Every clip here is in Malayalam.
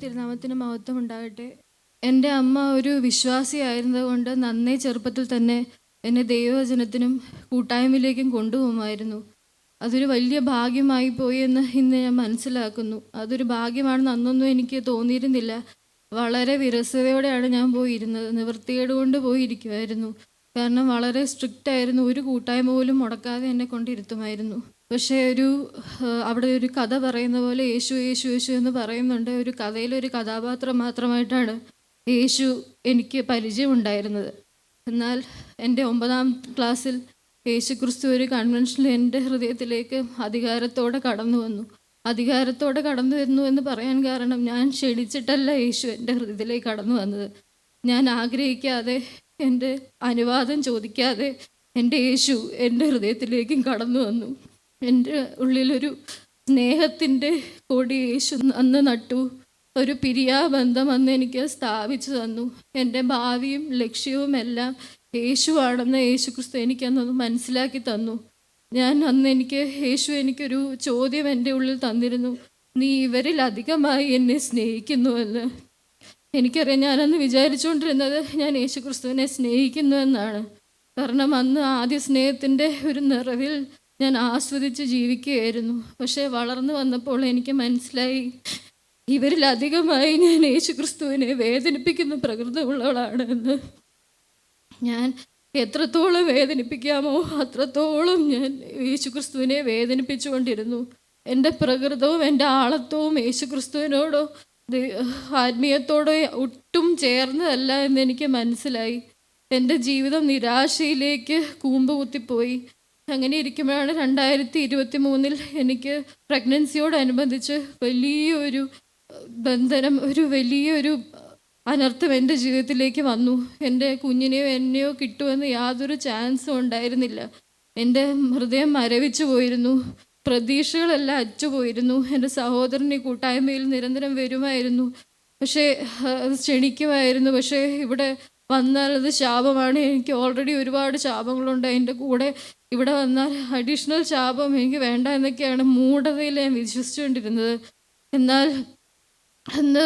തിരുനാമത്തിന് മഹത്വം ഉണ്ടാകട്ടെ. എൻ്റെ അമ്മ ഒരു വിശ്വാസിയായിരുന്നതുകൊണ്ട് നന്നേ ചെറുപ്പത്തിൽ തന്നെ എന്നെ ദൈവവചനത്തിനും കൂട്ടായ്മയിലേക്കും കൊണ്ടുപോകുമായിരുന്നു. അതൊരു വലിയ ഭാഗ്യമായി പോയി എന്ന് ഇന്ന് ഞാൻ മനസ്സിലാക്കുന്നു. അതൊരു ഭാഗ്യമാണെന്ന് അന്നൊന്നും എനിക്ക് തോന്നിയിരുന്നില്ല. വളരെ വിരസതയോടെയാണ് ഞാൻ പോയിരുന്നത്. നിവൃത്തികേട് കൊണ്ട് പോയിരിക്കുമായിരുന്നു. കാരണം വളരെ സ്ട്രിക്റ്റ് ആയിരുന്നു. ഒരു കൂട്ടായ്മ പോലും മുടക്കാതെ എന്നെ കൊണ്ടിരുത്തുമായിരുന്നു. പക്ഷേ അവിടെ ഒരു കഥ പറയുന്ന പോലെ യേശു യേശു യേശു എന്ന് പറയുന്നുണ്ട്. ഒരു കഥയിലൊരു കഥാപാത്രം മാത്രമായിട്ടാണ് യേശു എനിക്ക് പരിചയമുണ്ടായിരുന്നത്. എന്നാൽ എൻ്റെ 9ാം ക്ലാസ്സിൽ യേശു ക്രിസ്തു ഒരു കൺവെൻഷനിൽ എൻ്റെ ഹൃദയത്തിലേക്ക് അധികാരത്തോടെ കടന്നു വന്നു. അധികാരത്തോടെ കടന്നു വരുന്നു എന്ന് പറയാൻ കാരണം, ഞാൻ ക്ഷണിച്ചിട്ടല്ല യേശു എൻ്റെ ഹൃദയത്തിലേക്ക് കടന്നു വന്നത്. ഞാൻ ആഗ്രഹിക്കാതെ, എൻ്റെ അനുവാദം ചോദിക്കാതെ എൻ്റെ യേശു എൻ്റെ ഹൃദയത്തിലേക്കും കടന്നു വന്നു. എൻ്റെ ഉള്ളിലൊരു സ്നേഹത്തിൻ്റെ കൊടി യേശു അന്ന് നട്ടു. ഒരു പിരിയാബന്ധം അന്ന് എനിക്ക് സ്ഥാപിച്ചു തന്നു. എൻ്റെ ഭാവിയും ലക്ഷ്യവും എല്ലാം യേശുവാണെന്ന് യേശു ക്രിസ്തു എനിക്കന്നത് മനസ്സിലാക്കി തന്നു. യേശു എനിക്കൊരു ചോദ്യം എൻ്റെ ഉള്ളിൽ തന്നിരുന്നു: നീ ഇവരിൽ അധികമായി എന്നെ സ്നേഹിക്കുന്നുവെന്ന്. എനിക്കറിയാം, ഞാനന്ന് വിചാരിച്ചുകൊണ്ടിരുന്നത് ഞാൻ യേശു ക്രിസ്തുവിനെ സ്നേഹിക്കുന്നു എന്നാണ്. കാരണം അന്ന് ആദ്യ സ്നേഹത്തിൻ്റെ ഒരു നിറവിൽ ഞാൻ ആസ്വദിച്ച് ജീവിക്കുകയായിരുന്നു. പക്ഷേ വളർന്നു വന്നപ്പോൾ എനിക്ക് മനസ്സിലായി, ഇവരിലധികമായി ഞാൻ യേശു ക്രിസ്തുവിനെ വേദനിപ്പിക്കുന്ന പ്രകൃതമുള്ളവളാണ് എന്ന്. ഞാൻ എത്രത്തോളം വേദനിപ്പിക്കാമോ അത്രത്തോളം ഞാൻ യേശു ക്രിസ്തുവിനെ വേദനിപ്പിച്ചുകൊണ്ടിരുന്നു. എൻ്റെ പ്രകൃതവും എൻ്റെ ആളത്വവും യേശു ക്രിസ്തുവിനോടോ ആത്മീയത്തോടോ ഒട്ടും ചേർന്നതല്ല എന്നെനിക്ക് മനസ്സിലായി. എൻ്റെ ജീവിതം നിരാശയിലേക്ക് കൂമ്പ് കുത്തിപ്പോയി. അങ്ങനെ ഇരിക്കുമ്പോഴാണ് 2023 എനിക്ക് പ്രഗ്നൻസിയോടനുബന്ധിച്ച് വലിയൊരു ബന്ധനം, ഒരു വലിയൊരു അനർത്ഥം എൻ്റെ ജീവിതത്തിലേക്ക് വന്നു. എൻ്റെ കുഞ്ഞിനെയോ എന്നെയോ കിട്ടുമെന്ന് യാതൊരു ചാൻസും ഉണ്ടായിരുന്നില്ല. എൻ്റെ ഹൃദയം മരവിച്ചു പോയിരുന്നു. പ്രതീക്ഷകളെല്ലാം അറ്റുപോയിരുന്നു. എൻ്റെ സഹോദരൻ ഈ കൂട്ടായ്മയിൽ നിരന്തരം വരുമായിരുന്നു, പക്ഷേ അത് ക്ഷണിക്കുമായിരുന്നു. പക്ഷേ ഇവിടെ വന്നാൽ അത് ശാപമാണ്. എനിക്ക് ഓൾറെഡി ഒരുപാട് ശാപങ്ങളുണ്ട്. അതിൻ്റെ കൂടെ ഇവിടെ വന്നാൽ അഡീഷണൽ ശാപം എനിക്ക് വേണ്ട എന്നൊക്കെയാണ് മൂഢതയിൽ ഞാൻ വിശ്വസിച്ചുകൊണ്ടിരുന്നത്. എന്നാൽ അന്ന്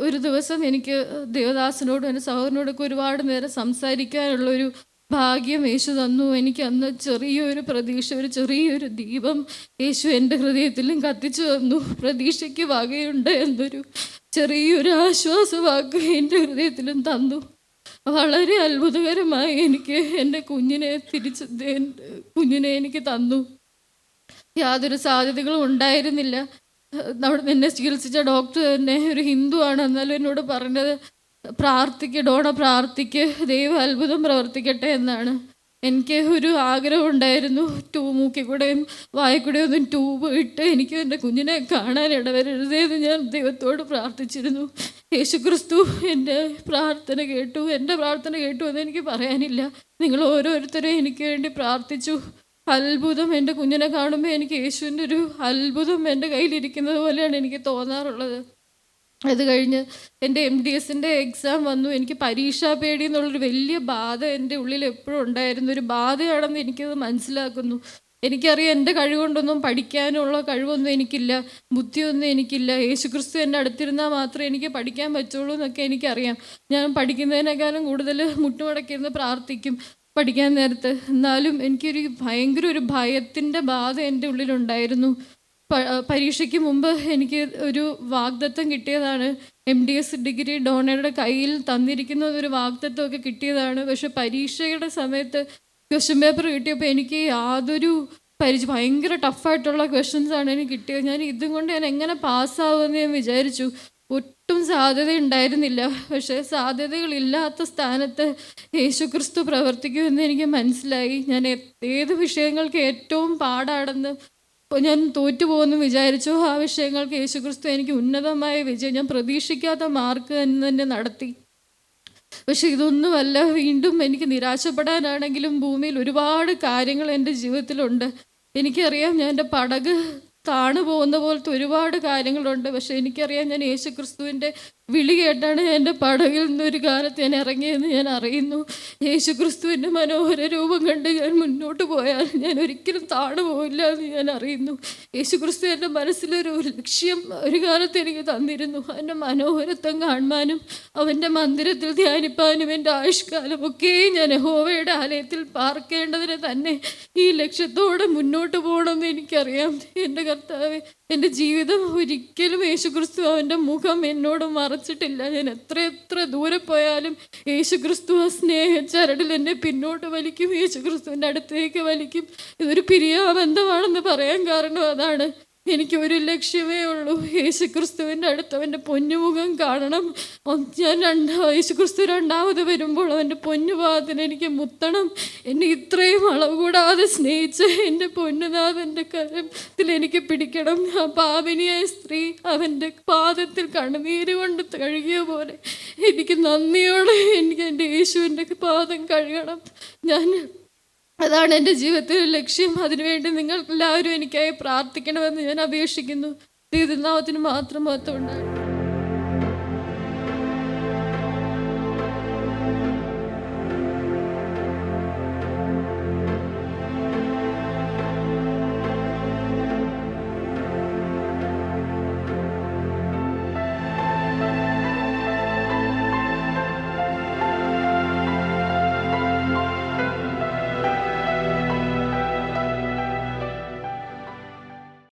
ഒരു ദിവസം എനിക്ക് ദേവദാസനോടും എൻ്റെ സഹോദരനോടൊക്കെ ഒരുപാട് നേരം സംസാരിക്കാനുള്ളൊരു ഭാഗ്യം യേശു തന്നു. എനിക്ക് അന്ന് ചെറിയൊരു പ്രതീക്ഷ, ഒരു ചെറിയൊരു ദീപം യേശു എൻ്റെ ഹൃദയത്തിലും കത്തിച്ചു തന്നു. പ്രതീക്ഷയ്ക്ക് വകയുണ്ട് എന്നൊരു ചെറിയൊരു ആശ്വാസവാക്ക് എൻ്റെ ഹൃദയത്തിലും തന്നു. വളരെ അത്ഭുതകരമായി എനിക്ക് എൻ്റെ കുഞ്ഞിനെ എനിക്ക് തന്നു. യാതൊരു സാധ്യതകളും ഉണ്ടായിരുന്നില്ല. അവിടെ എന്നെ ചികിത്സിച്ച ഡോക്ടർ തന്നെ ഒരു ഹിന്ദു ആണ്. എന്നാലും എന്നോട് പറഞ്ഞത്, പ്രാർത്ഥിക്ക്, ദൈവം അത്ഭുതം പ്രവർത്തിക്കട്ടെ എന്നാണ്. എനിക്ക് ഒരു ആഗ്രഹം ഉണ്ടായിരുന്നു, മൂക്കിൽ കൂടെയും വായിക്കൂടെയും ഒന്നും ട്യൂബ് ഇട്ട് എനിക്ക് എൻ്റെ കുഞ്ഞിനെ കാണാൻ ഇടവരരുതേന്ന് ഞാൻ ദൈവത്തോട് പ്രാർത്ഥിച്ചിരുന്നു. യേശുക്രിസ്തു എൻ്റെ പ്രാർത്ഥന കേട്ടു. എൻ്റെ പ്രാർത്ഥന കേട്ടു എന്ന് എനിക്ക് പറയാനില്ല. നിങ്ങൾ ഓരോരുത്തരും എനിക്ക് വേണ്ടി പ്രാർത്ഥിച്ചു. അത്ഭുതം, എൻ്റെ കുഞ്ഞിനെ കാണുമ്പോൾ എനിക്ക് യേശുവിൻ്റെ ഒരു അത്ഭുതം എൻ്റെ കയ്യിലിരിക്കുന്നത് പോലെയാണ് എനിക്ക് തോന്നാറുള്ളത്. അത് കഴിഞ്ഞ് എൻ്റെ MDSൻ്റെ എക്സാം വന്നു. എനിക്ക് പരീക്ഷാ പേടി എന്നുള്ളൊരു വലിയ ബാധ എൻ്റെ ഉള്ളിൽ എപ്പോഴും ഉണ്ടായിരുന്നു. ഒരു ബാധയാണെന്ന് എനിക്കത് മനസ്സിലാക്കുന്നു. എനിക്കറിയാം, എൻ്റെ കഴിവുകൊണ്ടൊന്നും പഠിക്കാനുള്ള കഴിവൊന്നും എനിക്കില്ല, ബുദ്ധിയൊന്നും എനിക്കില്ല. യേശുക്രിസ്തു എൻ്റെ അടുത്തിരുന്നാൽ മാത്രമേ എനിക്ക് പഠിക്കാൻ പറ്റുള്ളൂ എന്നൊക്കെ എനിക്കറിയാം. ഞാൻ പഠിക്കുന്നതിനേക്കാളും കൂടുതൽ മുട്ടുമടക്കിയിരുന്ന് പ്രാർത്ഥിക്കും പഠിക്കാൻ നേരത്ത്. എന്നാലും എനിക്കൊരു ഭയങ്കര ഒരു ഭയത്തിൻ്റെ ബാധ എൻ്റെ ഉള്ളിലുണ്ടായിരുന്നു. പരീക്ഷയ്ക്ക് മുമ്പ് എനിക്ക് ഒരു വാഗ്ദത്തം കിട്ടിയതാണ്. MDS ഡിഗ്രി ഡോണയുടെ കയ്യിൽ തന്നിരിക്കുന്ന ഒരു വാഗ്ദത്തമൊക്കെ കിട്ടിയതാണ്. പക്ഷെ പരീക്ഷയുടെ സമയത്ത് ക്വസ്റ്റ്യൻ പേപ്പർ കിട്ടിയപ്പോൾ എനിക്ക് യാതൊരു ഭയങ്കര ടഫായിട്ടുള്ള ക്വസ്റ്റ്യൻസാണ് എനിക്ക് കിട്ടിയത്. ഞാൻ ഇതും കൊണ്ട് ഞാൻ എങ്ങനെ പാസ്സാവുമെന്ന് ഞാൻ വിചാരിച്ചു. ഒട്ടും സാധ്യത ഉണ്ടായിരുന്നില്ല. പക്ഷേ സാധ്യതകളില്ലാത്ത സ്ഥാനത്ത് യേശുക്രിസ്തു പ്രവർത്തിക്കുമെന്ന് എനിക്ക് മനസ്സിലായി. ഞാൻ ഏത് വിഷയങ്ങൾക്ക് ഏറ്റവും പാടാണെന്ന് ഞാൻ തോറ്റുപോകുമെന്ന് വിചാരിച്ചു, ആ വിഷയങ്ങൾക്ക് യേശുക്രിസ്തു എനിക്ക് ഉന്നതമായ വിജയം, ഞാൻ പ്രതീക്ഷിക്കാത്ത മാർക്ക് തന്നെ നടത്തി. പക്ഷെ ഇതൊന്നുമല്ല. വീണ്ടും എനിക്ക് നിരാശപ്പെടാനാണെങ്കിലും ഭൂമിയിൽ ഒരുപാട് കാര്യങ്ങൾ എൻ്റെ ജീവിതത്തിലുണ്ട്. എനിക്കറിയാം ഞാൻ എൻ്റെ പടക് താണു പോകുന്ന പോലത്തെ ഒരുപാട് കാര്യങ്ങളുണ്ട്. പക്ഷെ എനിക്കറിയാം ഞാൻ യേശു ക്രിസ്തുവിൻ്റെ വിളി കേട്ടാണ് എൻ്റെ പടകിൽ നിന്നൊരു കാലത്ത് ഞാൻ ഇറങ്ങിയെന്ന് ഞാൻ അറിയുന്നു. യേശു ക്രിസ്തുവിൻ്റെ മനോഹര രൂപം കണ്ട് ഞാൻ മുന്നോട്ട് പോയാൽ ഞാൻ ഒരിക്കലും താണു പോയില്ല എന്ന് ഞാൻ അറിയുന്നു. യേശു ക്രിസ്തു എൻ്റെ മനസ്സിലൊരു ലക്ഷ്യം ഒരു കാലത്ത് എനിക്ക് തന്നിരുന്നു. എൻ്റെ മനോഹരത്വം കാണുവാനും അവൻ്റെ മന്ദിരത്തിൽ ധ്യാനിപ്പാനും എൻ്റെ ആയുഷ്കാലമൊക്കെയും ഞാൻ യഹോവയുടെ ആലയത്തിൽ പാർക്കേണ്ടതിന് തന്നെ ഈ ലക്ഷ്യത്തോടെ മുന്നോട്ട് പോകണമെന്ന് എനിക്കറിയാം. എൻ്റെ കർത്താവേ, എൻ്റെ ജീവിതം ഒരിക്കലും യേശുക്രിസ്തു അവൻ്റെ മുഖം എന്നോട് മറച്ചിട്ടില്ല. ഞാൻ എത്ര ദൂരെ പോയാലും യേശുക്രിസ്തു ആ സ്നേഹച്ചരടിൽ എന്നെ പിന്നോട്ട് വലിക്കും, യേശുക്രിസ്തുവിൻ്റെ അടുത്തേക്ക് വലിക്കും. ഇതൊരു പിരിയാബന്ധമാണെന്ന് പറയാൻ കാരണം അതാണ്. എനിക്കൊരു ലക്ഷ്യമേ ഉള്ളൂ, യേശുക്രിസ്തുവിൻ്റെ അടുത്ത് അവൻ്റെ പൊന്നുമുഖം കാണണം. ഞാൻ യേശുക്രിസ്തു രണ്ടാമത് വരുമ്പോൾ അവൻ്റെ പൊന്നുപാദത്തിന് എനിക്ക് മുത്തണം. എന്നെ ഇത്രയും അളവ് കൂടാതെ സ്നേഹിച്ച് എൻ്റെ പൊന്നുനാഥൻ്റെ കരത്തിൽ എനിക്ക് പിടിക്കണം. ആ പാപിനിയായ സ്ത്രീ അവൻ്റെ പാദത്തിൽ കണ്ണുനീര് കൊണ്ട് കഴുകിയ പോലെ എനിക്ക് നന്ദിയോടെ എനിക്ക് എൻ്റെ യേശുവിൻ്റെ പാദം കഴുകണം. അതാണ് എൻ്റെ ജീവിതത്തിലെ ലക്ഷ്യം. അതിനുവേണ്ടി നിങ്ങൾക്കെല്ലാവരും എനിക്കായി പ്രാർത്ഥിക്കണമെന്ന് ഞാൻ അപേക്ഷിക്കുന്നു. ദൈവനാമത്തിന് മാത്രം മഹത്വം ഉണ്ടാകട്ടെ.